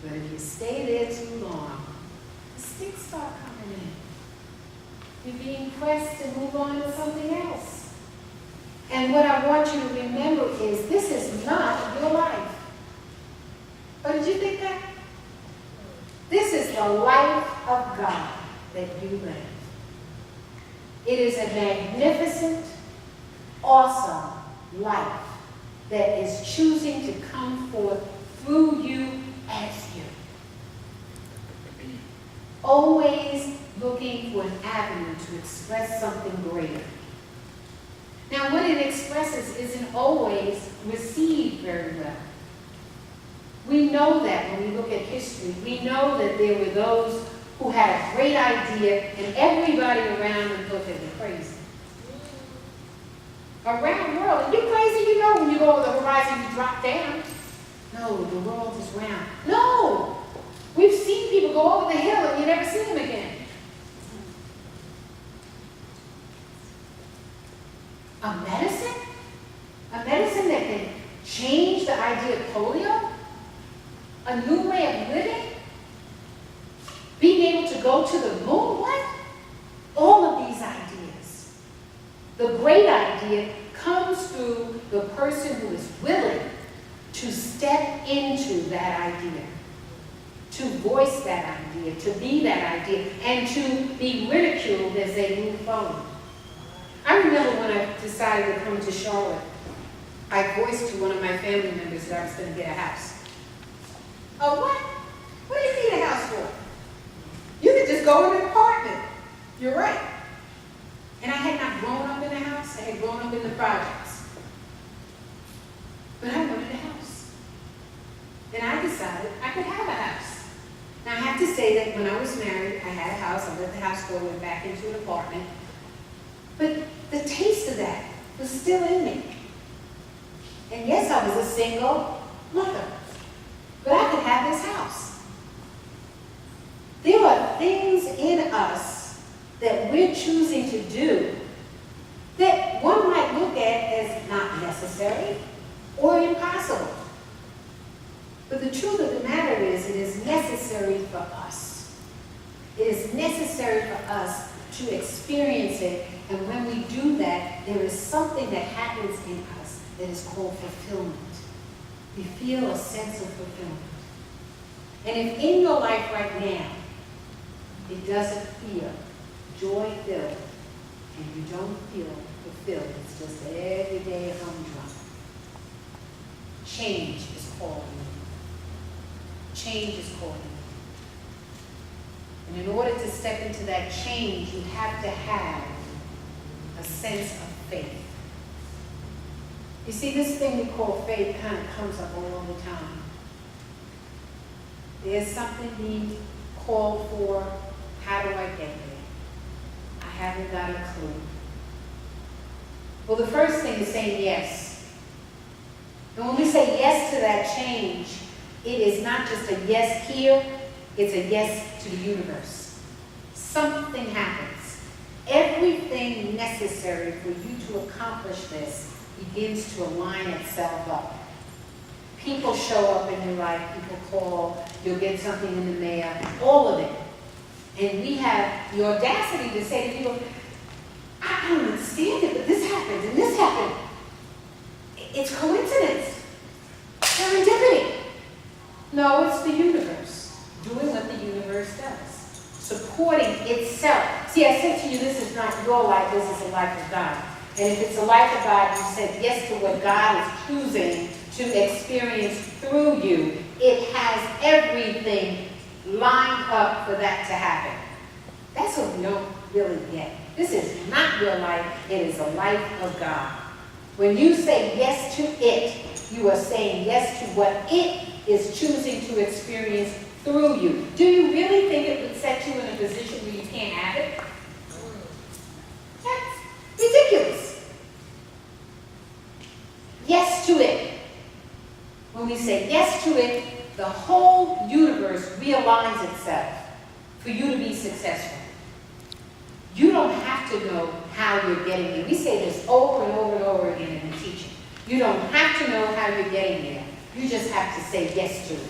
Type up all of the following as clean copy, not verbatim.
But if you stay there too long, the sticks start coming in. You're being pressed to move on to something else. And what I want you to remember is this is not your life. Oh, did you think that? This is the life of God that you live. It is a magnificent, awesome life that is choosing to come forth through you as you. Always looking for an avenue to express something greater. Now, what it expresses isn't always received very well. We know that when we look at history. We know that there were those who had a great idea and everybody around them thought they were crazy. Around the world, you're crazy, you know, when you go over the horizon, you drop down. No, the world is round. No! We've seen people go over the hill and you never see them again. A medicine? A medicine that can change the idea of polio? A new way of living? Being able to go to the moon? What? All of these ideas. The great idea comes through the person who is willing to step into that idea, to voice that idea, to be that idea, and to be ridiculed as they move forward. I remember when I decided to come to Charlotte, I voiced to one of my family members that I was going to get a house. Oh, what? What do you need a house for? You could just go in an apartment. You're right. And I had not grown up in a house. I had grown up in the projects. But I wanted a house. And I decided I could have a house. Now, I have to say that when I was married, I had a house. I let the house go, went back into an apartment. But the taste of that was still in me. And yes, I was a single mother. But I could have this house. There are things in us that we're choosing to do that one might look at as not necessary or impossible. But the truth of the matter is, it is necessary for us. It is necessary for us to experience it, and when we do that, there is something that happens in us that is called fulfillment. We feel a sense of fulfillment. And if in your life right now, it doesn't feel joy-filled, and you don't feel fulfilled, it's just everyday humdrum, change is calling you. Change is calling you. And in order to step into that change, you have to have a sense of faith. You see, this thing we call faith kind of comes up all the time. There's something being called for. How do I get there? I haven't got a clue. Well, the first thing is saying yes. And when we say yes to that change, it is not just a yes here, it's a yes to the universe. Something happens. Everything necessary for you to accomplish this begins to align itself up. People show up in your life, people call, you'll get something in the mail, all of it. And we have the audacity to say to people, I don't understand it, but this happened and this happened. It's coincidence, serendipity. No, it's the universe doing what the universe does, supporting itself. See, I said to you, this is not your life, this is the life of God. And if it's the life of God, you said yes to what God is choosing to experience through you. It has everything lined up for that to happen. That's what we don't really get. This is not your life, it is the life of God. When you say yes to it, you are saying yes to what it is choosing to experience through you. Do you really think it would set you in a position where you can't have it? That's ridiculous. Yes to it. When we say yes to it, the whole universe realigns itself for you to be successful. You don't have to know how you're getting there. We say this over and over and over again in the teaching. You don't have to know how you're getting there. You just have to say yes to it.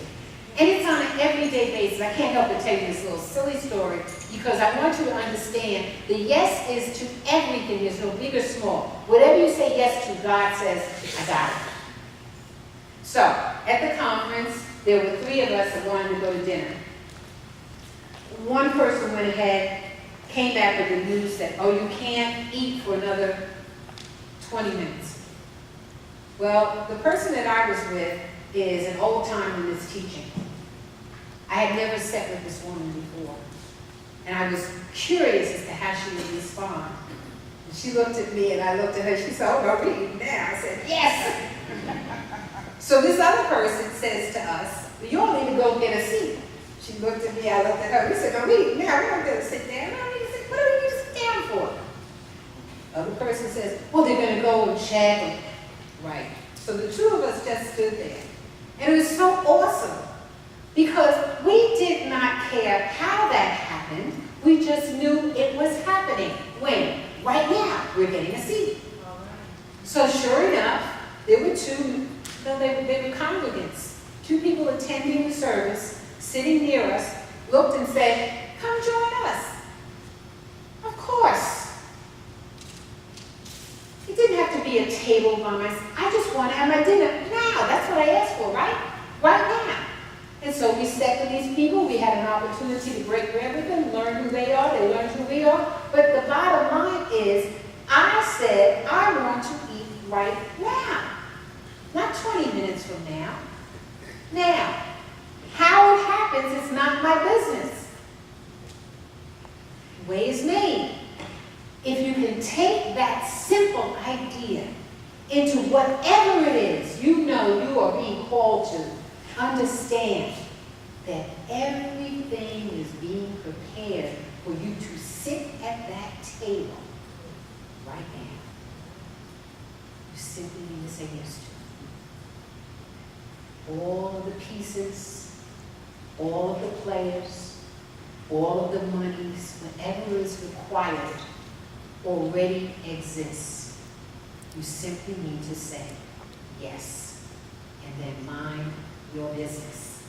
And it's on an everyday basis. I can't help but tell you this little silly story because I want you to understand the yes is to everything. There's no big or small. Whatever you say yes to, God says, I got it. So, at the conference, there were 3 of us that wanted to go to dinner. One person went ahead, came back with the news that, oh, you can't eat for another 20 minutes. Well, the person that I was with is an old timer in this teaching. I had never sat with this woman before. And I was curious as to how she would respond. And she looked at me and I looked at her. She said, oh, no, we eat now. I said, yes. So this other person says to us, well, you all need to go get a seat. She looked at me, I looked at her. We said, no, we eat now. We don't get to sit down. No, we need to sit. What do we need to sit down for? Other person says, well, they're going to go and check. Right. So the 2 of us just stood there. And it was so awesome because we did not care how that happened. We just knew it was happening. When? Right now, we're getting a seat. So sure enough, there were 2, they were congregants, 2 people attending the service, sitting near us, looked and said, come join us. Of course. It didn't have to be a table by myself. I just want to have my dinner now. That's what I asked for, right? Right now. And so we sat with these people. We had an opportunity to break bread with them, learn who they are. They learned who we are. But the bottom line is, I said, I want to eat right now. Not 20 minutes from now. Now, how it happens is not my business. Way is made. If you can take that simple idea into whatever it is you know you are being called to, understand that everything is being prepared for you to sit at that table right now. You simply need to say yes to it. All of the pieces, all of the players, all of the monies, whatever is required already exists. You simply need to say yes, and then mind your business.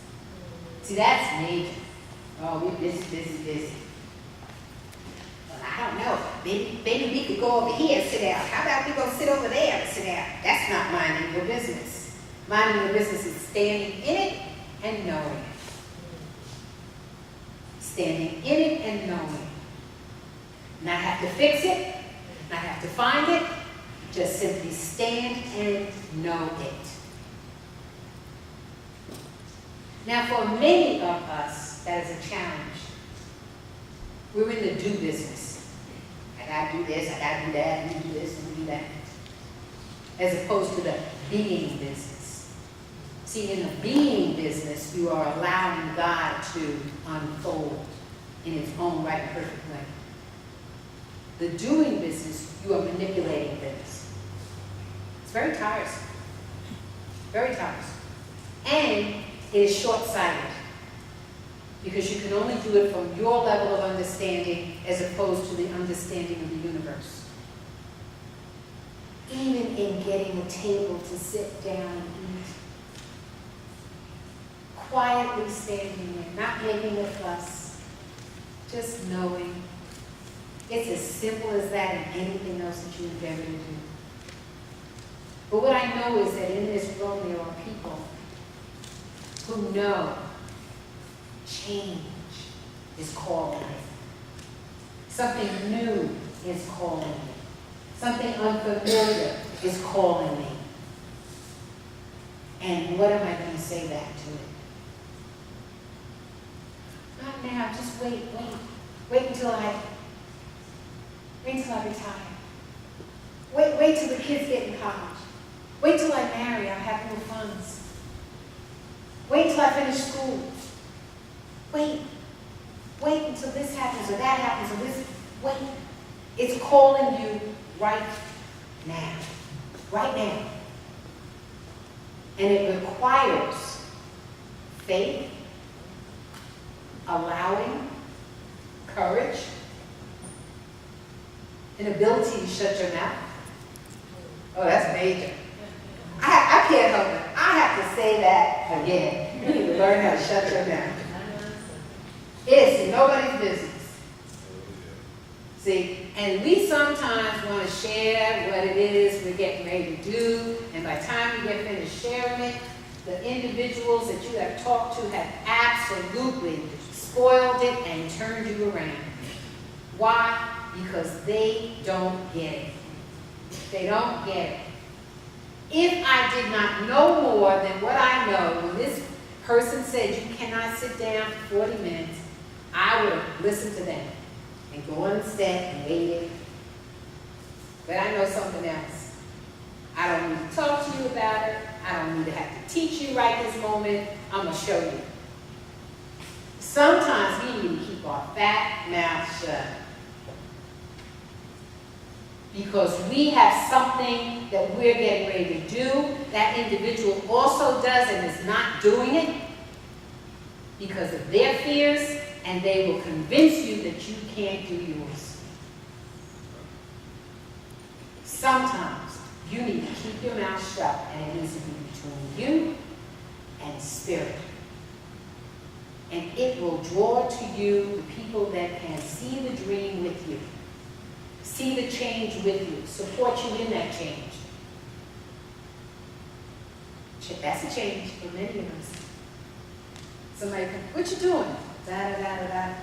See, that's major. Oh, we're busy. Well, I don't know. Maybe we could go over here and sit down. How about we go sit over there and sit down? That's not minding your business. Minding your business is standing in it and knowing it. Standing in it and knowing it. Not have to fix it, not have to find it, just simply stand and know it. Now, for many of us, that is a challenge. We're in the do business. I gotta do this, I gotta do that, and do this and do that. As opposed to the being business. See, in the being business, you are allowing God to unfold in its own right and perfect way. The doing business, you are manipulating things. It's very tiresome. Very tiresome. And it is short-sighted. Because you can only do it from your level of understanding as opposed to the understanding of the universe. Even in getting a table to sit down and eat. Quietly standing there, not making a fuss. Just knowing. It's as simple as that and anything else that you endeavor to do. But what I know is that in this room there are people who know change is calling me. Something new is calling me. Something unfamiliar is calling me. And what am I going to say back to it? Not now, just wait. Wait until I retire. Wait till the kids get in college. Wait till I marry, I'll have more funds. Wait till I finish school. Wait until this happens or that happens or this. Wait. It's calling you right now. Right now. And it requires faith, allowing, courage, an ability to shut your mouth. Oh, that's major. I can't help it. I have have to say that again. You need to learn how to shut your mouth. It's nobody's business. See, and we sometimes want to share what it is we're getting ready to do, and by the time you get finished sharing it, the individuals that you have talked to have absolutely spoiled it and turned you around. Why? Because they don't get it. They don't get it. If I did not know more than what I know, when this person said you cannot sit down for 40 minutes, I would have listened to them and go on instead and waited. But I know something else. I don't need to talk to you about it. I don't need to have to teach you right this moment. I'm going to show you. Sometimes we need to keep our fat mouth shut. Because we have something that we're getting ready to do. That individual also does and is not doing it because of their fears, and they will convince you that you can't do yours. Sometimes you need to keep your mouth shut, and it needs to be between you and spirit. And it will draw to you the people that can see the dream with you, see the change with you, support you in that change. That's a change for many of us. Somebody comes, what you doing? Da, da, da, da, da.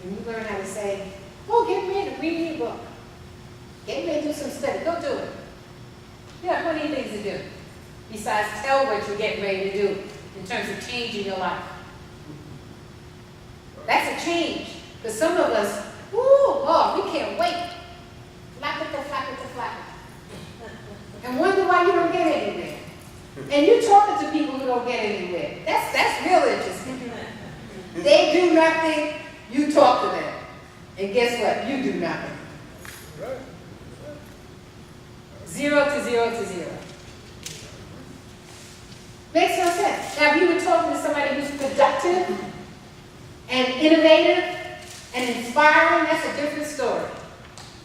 And you learn how to say, oh, get ready to read me a book. Get ready to do some study. Go do it. You have plenty of things to do besides tell what you're getting ready to do in terms of changing your life. That's a change. Because some of us, Lord, we can't wait. Flap it, flap it, flap it. And wonder why you don't get anywhere. And you're talking to people who don't get anywhere. That's real interesting. They do nothing, you talk to them. And guess what? You do nothing. 0 to 0 to 0. Makes no sense. Now, if you were talking to somebody who's productive and innovative and inspiring, that's a different story.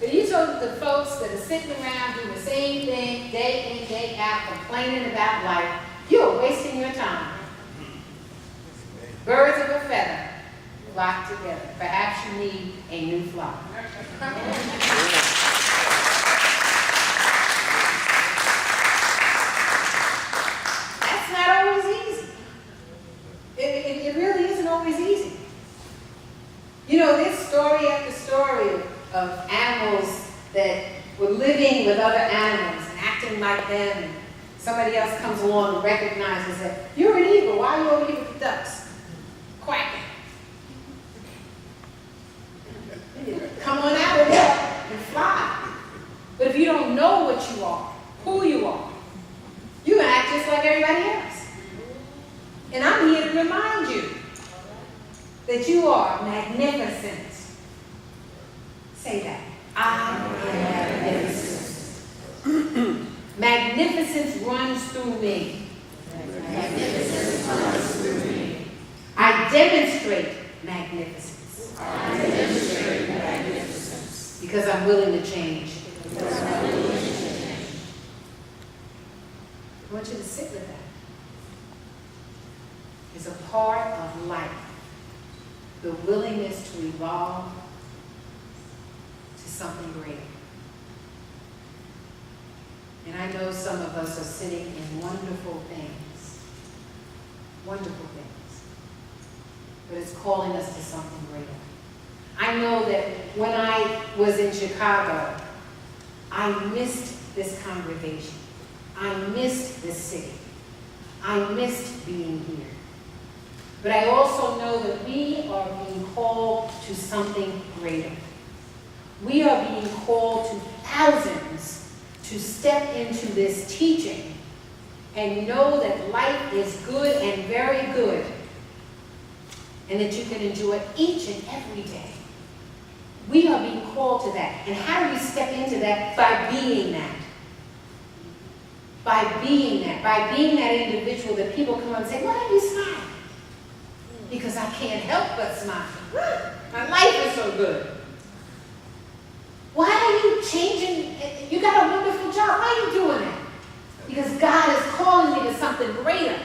But you talk to folks that are sitting around doing the same thing day in, day out, complaining about life, you're wasting your time. Birds of a feather flock together. Perhaps you need a new flock. That's not always easy. It really isn't always easy. You know, there's story after story of animals that were living with other animals and acting like them, and somebody else comes along and recognizes that you're an eagle. Why are you over here with the ducks? Quacking. Come on out of there and fly. But if you don't know what you are, who you are, you act just like everybody else. And I'm here to remind you that you are magnificent. Say that. I am magnificent. Magnificence runs through me. Magnificence runs through me. I demonstrate magnificence. I demonstrate magnificence. Because I'm willing to change. Because I'm willing to change. I want you to sit with that. It's a part of life. The willingness to evolve to something greater. And I know some of us are sitting in wonderful things. Wonderful things. But it's calling us to something greater. I know that when I was in Chicago, I missed this congregation. I missed this city. I missed being here. But I also know that we are being called to something greater. We are being called to thousands to step into this teaching and know that life is good and very good, and that you can enjoy each and every day. We are being called to that. And how do we step into that? By being that. By being that. By being that individual that people come and say, why are you smiling? Because I can't help but smile. My life is so good. Why are you changing? You got a wonderful job. Why are you doing that? Because God is calling me to something greater.